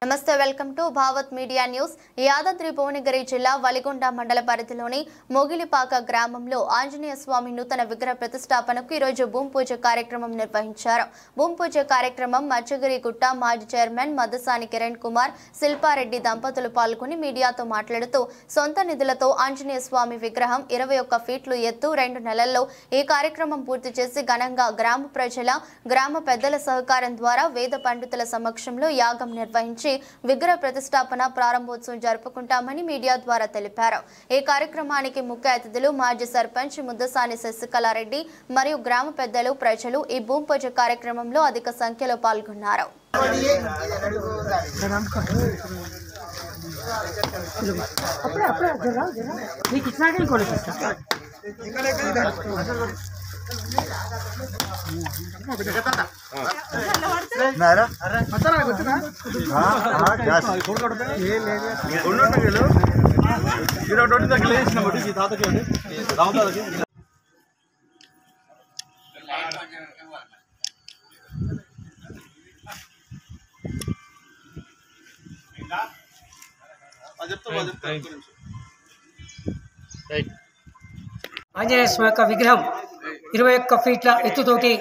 నమస్తే, welcome to Bhavat media news. Yadadri Bhuvanagiri జిల్లా వలిగొండ మండల పరిధిలోని మొగిలిపాక గ్రామంలో ఆంజనేయ స్వామి నూతన విగ్రహ ప్రతిష్టాపనకు ఈరోజు భూమి పూజ కార్యక్రమం నిర్వహించారు. భూమి పూజ కార్యక్రమం మచ్చగిరిగుట్ట మాజీ చైర్మన్ మద్దసాని కిరణ్ కుమార్, శిల్పారెడ్డి దంపతులు పాల్గొని మీడియాతో మాట్లాడుతూ సొంత నిధులతో ఆంజనేయ స్వామి విగ్రహం 21 ఫీట్లు ఎత్తు 2 నెలల్లో ఈ కార్యక్రమం పూర్తి చేసి ఘనంగా గ్రామ పెద్దల సహకారం ద్వారా వేద పండితుల సమక్షంలో యాగం నిర్వహించి విగ్రహ ప్రతిష్టాపన ప్రారంభోత్సవం జరుపుకుంటామని మీడియా ద్వారా తెలిపారు. ఈ కార్యక్రమానికి ముఖ్య అతిథులు మాజీ సర్పంచ్ ముద్దసాని శశికళారెడ్డి మరియు గ్రామ పెద్దలు, ప్రజలు ఈ భూమి పూజ కార్యక్రమంలో అధిక సంఖ్యలో పాల్గొన్నారు. ఆంజనేయ స్వామి యొక్క విగ్రహం 21 ఫీట్ల ఎత్తుతోటి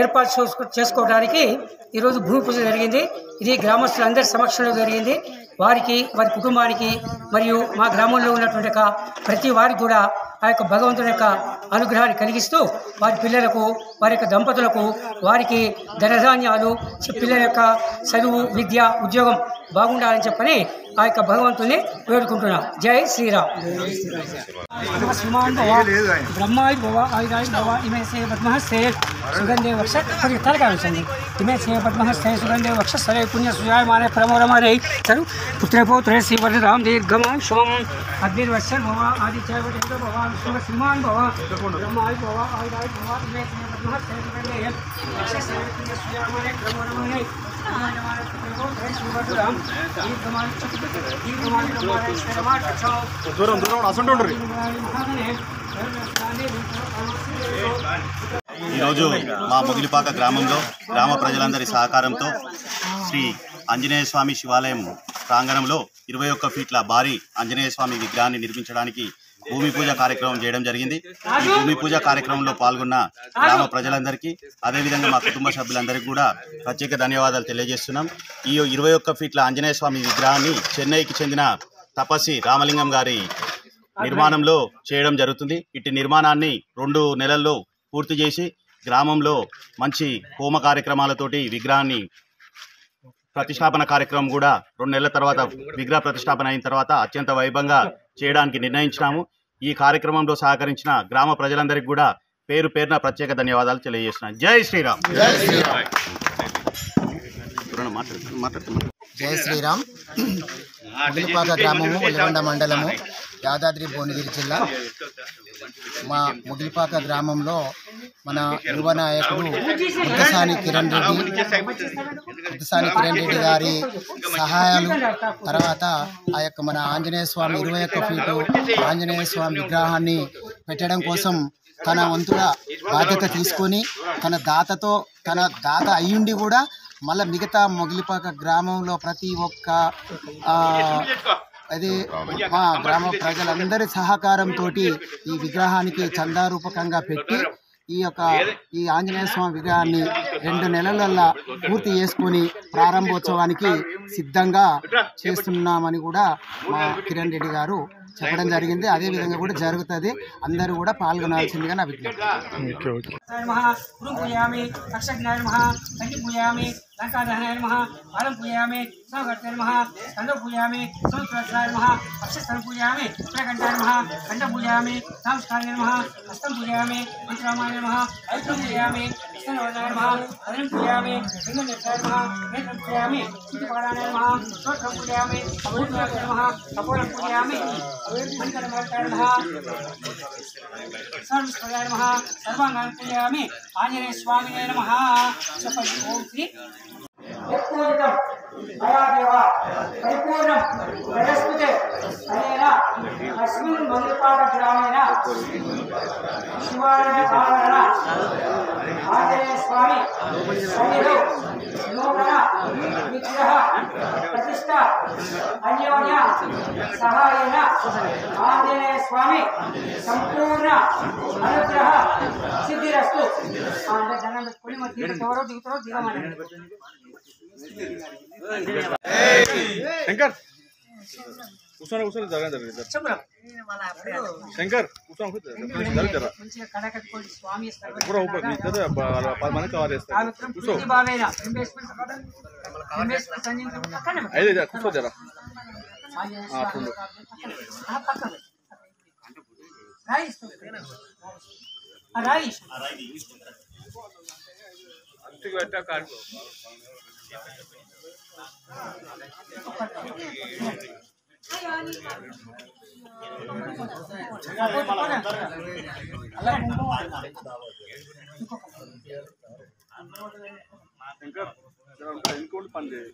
ఏర్పాటు చేసుకోవడానికి ఈరోజు భూమి పూజ జరిగింది. ఇది గ్రామస్తులందరి సమక్షంలో జరిగింది. వారికి, వారి కుటుంబానికి మరియు మా గ్రామంలో ఉన్నటువంటి ప్రతి వారికి కూడా ఆ యొక్క భగవంతుని యొక్క అనుగ్రహాన్ని కలిగిస్తూ వారి పిల్లలకు, వారి యొక్క దంపతులకు, వారికి ధనధాన్యాలు, పిల్లల యొక్క చదువు, విద్య, ఉద్యోగం బాగుండాలని చెప్పని ఆ యొక్క భగవంతుని వేడుకుంటున్నాం. జై శ్రీరామ్. బ్రహ్మాయ భవ ఆయుధాయ భవ ఇమే సే పద్మహస్తే సుగంధే వక్ష తలకావించండి. ఇమే సే పద్మహస్తే సుగంధే వక్ష సరే పుణ్య సుజాయమానే పరమరమానే చరు పుత్రపౌత్రే శ్రీవర్ధ రామ్ దీర్ఘమాన్ శుభం అగ్నిర్వర్ష భవ ఆదిత్య భవ శ్రీమాన్ భవ బ్రహ్మాయ భవ ఆయుధాయ భవ ఇమే సే పద్మహస్తే సుగంధే వక్ష సరే పుణ్య సుజాయమానే పరమరమానే ఈరోజు మా మొగిలిపాక గ్రామంలో గ్రామ ప్రజలందరి సహకారంతో శ్రీ ఆంజనేయ స్వామి శివాలయం ప్రాంగణంలో 21 ఫీట్ల భారీ ఆంజనేయ స్వామి విగ్రహాన్ని నిర్మించడానికి భూమి పూజ కార్యక్రమం చేయడం జరిగింది. ఈ భూమి పూజ కార్యక్రమంలో పాల్గొన్న గ్రామ ప్రజలందరికీ, అదేవిధంగా మా కుటుంబ సభ్యులందరికీ కూడా ప్రత్యేక ధన్యవాదాలు తెలియజేస్తున్నాం. ఈ 21 ఫీట్ల ఆంజనేయ స్వామి విగ్రహాన్ని చెన్నైకి చెందిన తపస్వి రామలింగం గారి నిర్మాణంలో చేయడం జరుగుతుంది. ఇటు నిర్మాణాన్ని 2 నెలల్లో పూర్తి చేసి గ్రామంలో మంచి హోమ కార్యక్రమాలతోటి విగ్రహాన్ని ప్రతిష్టాపన కార్యక్రమం కూడా 2 నెలల తర్వాత విగ్రహ ప్రతిష్టాపన అయిన తర్వాత అత్యంత వైభవంగా చేయడానికి నిర్ణయించినాము. ఈ కార్యక్రమంలో సహకరించిన గ్రామ ప్రజలందరికీ కూడా పేరు పేరున ప్రత్యేక ధన్యవాదాలు తెలియజేస్తున్నాను. జై శ్రీరామ్. జై శ్రీరామ్. మొగిలిపాక గ్రామము, వలిగొండ మండలము, యాదాద్రి భువనగిరి జిల్లా. మా మొగిలిపాక గ్రామంలో మన యువ నాయకుడు ముద్దసాని కిరణ్ రెడ్డి గారి సహాయాలు తర్వాత ఆ యొక్క మన ఆంజనేయ స్వామి 21 ఫీటు ఆంజనేయ స్వామి విగ్రహాన్ని పెట్టడం కోసం తన వంతుల బాధ్యత తీసుకొని తన దాత అయ్యుండి కూడా మళ్ళీ మిగతా మొగిలిపాక గ్రామంలో ప్రతి ఒక్క అది మా గ్రామ ప్రజలందరి సహకారంతో ఈ విగ్రహానికి చందారూపకంగా పెట్టి ఈ ఆంజనేయ స్వామి విగ్రహాన్ని 2 నెలలల్లా పూర్తి చేసుకొని ప్రారంభోత్సవానికి సిద్ధంగా చేస్తున్నామని కూడా మా కిరణ్ రెడ్డి గారు చెప్పడం జరిగింది. అదే విధంగా కూడా జరుగుతుంది. అందరూ కూడా పాల్గొనాల్సిందిగా నా విజ్ఞప్తి. लंकादहनाय नमः पालं पूजयामि संवर्धनाय नमः स्कंदं पूजयामि संस्कृताय नमः अक्षस्थलं पूजयामि उत्तरकण्ठाय नमः खण्डं पूजयामि संस्काराय नमः हस्तं पूजयामि मंत्ररामाय नमः आयुधं पूजयामि कृष्णवर्णाय नमः हरिं पूजयामि लिङ्गनेत्राय नमः नेत्रं पूजयामि चित्तपादाय नमः स्तोत्रं पूजयामि अमृताय नमः कपोलं पूजयामि मन्त्रमर्ताय नमः सर्वस्वराय नमः सर्वाङ्गान् पूजयामि आञ्जनेय स्वामिने नमः ओम श्री అయాదేవ పరిపూర్ణం ప్రజస్పతే అనేన అస్మిన్ మొగిలిపాక గ్రామేణ శివాలయ ఆవరణ ఆంజనేయ స్వామి సన్నిధిలో నూతన విగ్రహ ప్రతిష్ట అన్యోన్య సహాయేన ఆంజనేయ స్వామి సంపూర్ణ అనుగ్రహ సిద్ధిరస్తు. దండం పెట్టుకొని మరి ఎవరో దిగుతారో దిగమని. శంకర్ కూర్చొని జరగ శంకర్ కూర్చొని జరుగుతారా కూడా ఊపర్ 10 మంది కవర్ చేస్తారు కూర్చో అయితే కూర్చో జరా అప్పుడు ఇంకా ఇంకోటి పని చేయాలి.